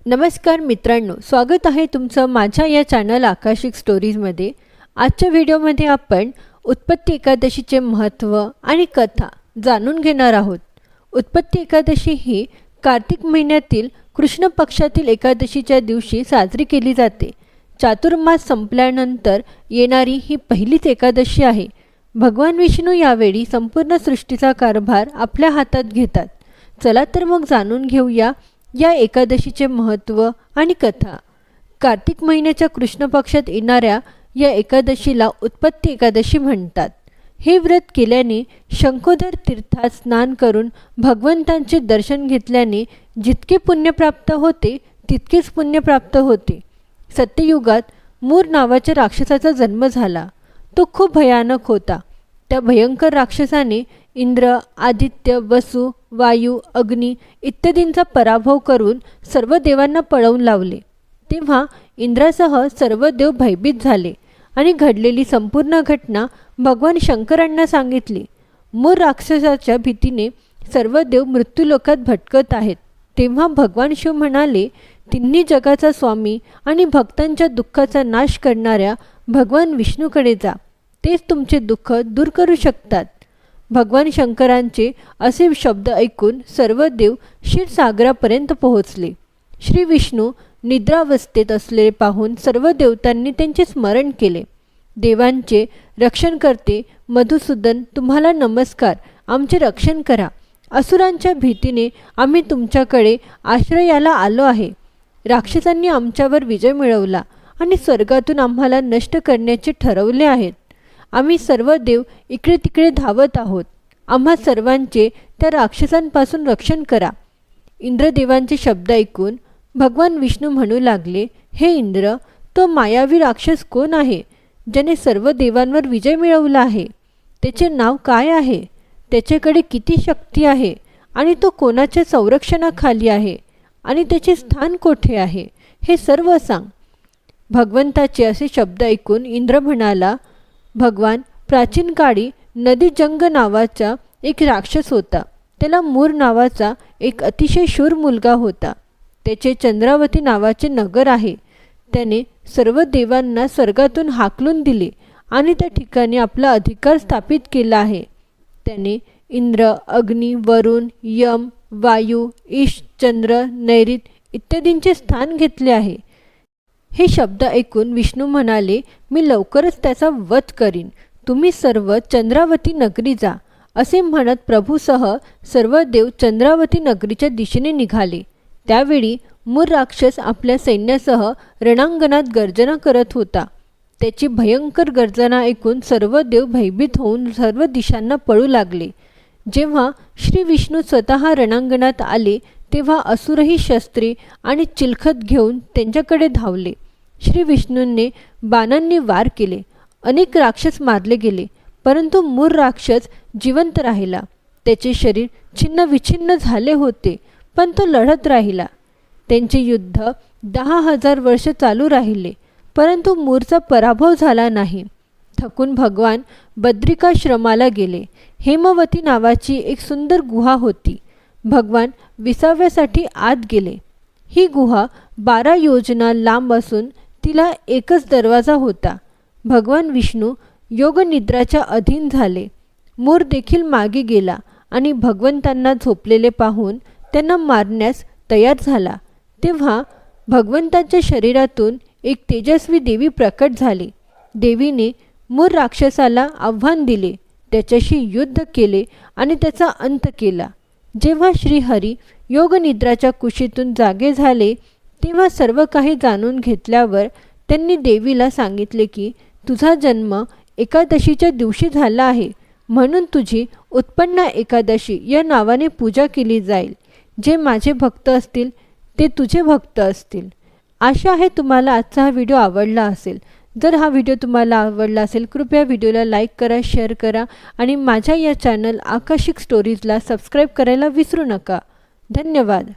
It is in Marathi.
नमस्कार मित्रांनो, स्वागत आहे तुमचं माझ्या या चॅनल आकाशिक स्टोरीजमध्ये। आजच्या व्हिडिओमध्ये आपण उत्पत्ती एकादशीचे महत्त्व आणि कथा जाणून घेणार आहोत। उत्पत्ती एकादशी ही कार्तिक महिन्यातील कृष्ण पक्षातील एकादशीच्या दिवशी साजरी केली जाते। चातुर्मास संपल्यानंतर येणारी ही पहिलीच एकादशी आहे। भगवान विष्णू यावेळी संपूर्ण सृष्टीचा कारभार आपल्या हातात घेतात। चला तर मग जाणून घेऊया या एकादशीचे महत्त्व आणि कथा। कार्तिक महिन्याच्या कृष्ण पक्षात येणाऱ्या या एकादशीला उत्पत्ती एकादशी म्हणतात। हे व्रत केल्याने शंखोदर तीर्थात स्नान करून भगवंतांचे दर्शन घेतल्याने जितके पुण्य प्राप्त होते तितकेच पुण्य प्राप्त होते। सत्ययुगात मूर नावाच्या राक्षसाचा जन्म झाला। तो खूप भयानक होता। त्या भयंकर राक्षसाने इंद्र, आदित्य, वसु, वायू, अग्नी इत्यादींचा पराभव करून सर्व देवांना पळवून लावले। तेव्हा इंद्रासह सर्व देव भयभीत झाले आणि घडलेली संपूर्ण घटना भगवान शंकरांना सांगितली। मूर राक्षसाच्या भीतीने सर्व देव मृत्यूलोकात भटकत आहेत। तेव्हा भगवान शिव म्हणाले, तिन्ही जगाचा स्वामी आणि भक्तांच्या दुःखाचा नाश करणाऱ्या भगवान विष्णूकडे जा, तेच तुमचे दुःख दूर करू शकतात। भगवान शंकरांचे असे शब्द ऐकून सर्व देव क्षीरसागरापर्यंत पोहोचले। श्री विष्णू निद्रावस्थेत असलेले पाहून सर्व देवतांनी त्यांचे स्मरण केले। देवांचे रक्षण करते मधुसूदन, तुम्हाला नमस्कार, आमचे रक्षण करा। असुरांच्या भीतीने आम्ही तुमच्याकडे आश्रयाला आलो आहे। राक्षसांनी आमच्यावर विजय मिळवला आणि स्वर्गातून आम्हाला नष्ट करण्याचे ठरवले आहेत। आम्ही सर्व देव इकडे तिकडे धावत आहोत। आम्हा सर्वांचे त्या राक्षसांपासून रक्षण करा। इंद्रदेवांचे शब्द ऐकून भगवान विष्णू म्हणू लागले, हे इंद्र, तो मायावी राक्षस कोण आहे ज्याने सर्व देवांवर विजय मिळवला आहे? त्याचे नाव काय आहे? त्याच्याकडे किती शक्ती आहे आणि तो कोणाच्या संरक्षणाखाली आहे आणि त्याचे स्थान कोठे आहे? हे सर्व सांग। भगवंताचे असे शब्द ऐकून इंद्र म्हणाला, भगवान, प्राचीन काळी नदीजंग नावाचा एक राक्षस होता। त्याला मूर नावाचा एक अतिशय शूर मुलगा होता। त्याचे चंद्रावती नावाचे नगर आहे। त्याने सर्व देवांना स्वर्गातून हाकलून दिले आणि त्या ठिकाणी आपला अधिकार स्थापित केला आहे। त्याने इंद्र, अग्नी, वरुण, यम, वायू, ईश, चंद्र, नैऋत इत्यादींचे स्थान घेतले आहे। हे शब्द ऐकून विष्णू म्हणाले, मी लवकरच त्याचा वध करीन। तुम्ही सर्व चंद्रावती नगरी जा। असे म्हणत प्रभूसह सर्व देव चंद्रावती नगरीच्या दिशेने निघाले। त्यावेळी मूर राक्षस आपल्या सैन्यासह रणांगणात गर्जना करत होता। त्याची भयंकर गर्जना ऐकून सर्व देव भयभीत होऊन सर्व दिशांना पळू लागले। जेव्हा श्री विष्णू स्वतः रणांगणात आले तेव्हा असुरही शस्त्रे आणि चिलखत घेऊन त्यांच्याकडे धावले। श्री विष्णूंनी बाणांनी वार केले। अनेक राक्षस मारले गेले, परंतु मूर राक्षस जिवंत राहिला। त्याचे शरीर छिन्न विछिन्न झाले होते, पण तो लढत राहिला। त्यांचे युद्ध 10,000 वर्ष चालू राहिले, परंतु मूरचा पराभव झाला नाही। थकून भगवान बद्रिकाश्रमाला गेले। हेमवती नावाची एक सुंदर गुहा होती। भगवान विसाव्यासाठी आत गेले। ही गुहा 12 योजना लांब असून तिला एकच दरवाजा होता। भगवान विष्णू योगनिद्राच्या अधीन झाले। मूर देखील मागे गेला आणि भगवंतांना झोपलेले पाहून त्यांना मारण्यास तयार झाला। तेव्हा भगवंतांच्या शरीरातून एक तेजस्वी देवी प्रकट झाली। देवीने मूर राक्षसाला आव्हान दिले, त्याच्याशी युद्ध केले आणि त्याचा अंत केला। जेव्हा श्रीहरी योगनिद्राच्या कुशीतून जागे झाले तेव्हा सर्व काही जाणून घेतल्यावर त्यांनी देवीला सांगितले की तुझा जन्म एकादशीच्या दिवशी झाला आहे, म्हणून तुझी उत्पन्ना एकादशी या नावाने पूजा केली जाईल। जे माझे भक्त असतील ते तुझे भक्त असतील। आशा आहे तुम्हाला आजचा हा व्हिडिओ आवडला असेल। जर हा व्हिडिओ तुम्हाला आवडला असेल कृपया व्हिडिओला लाईक करा, शेअर करा आणि माझ्या या चॅनल आकाशिक स्टोरीजला सबस्क्राईब करायला विसरू नका। धन्यवाद।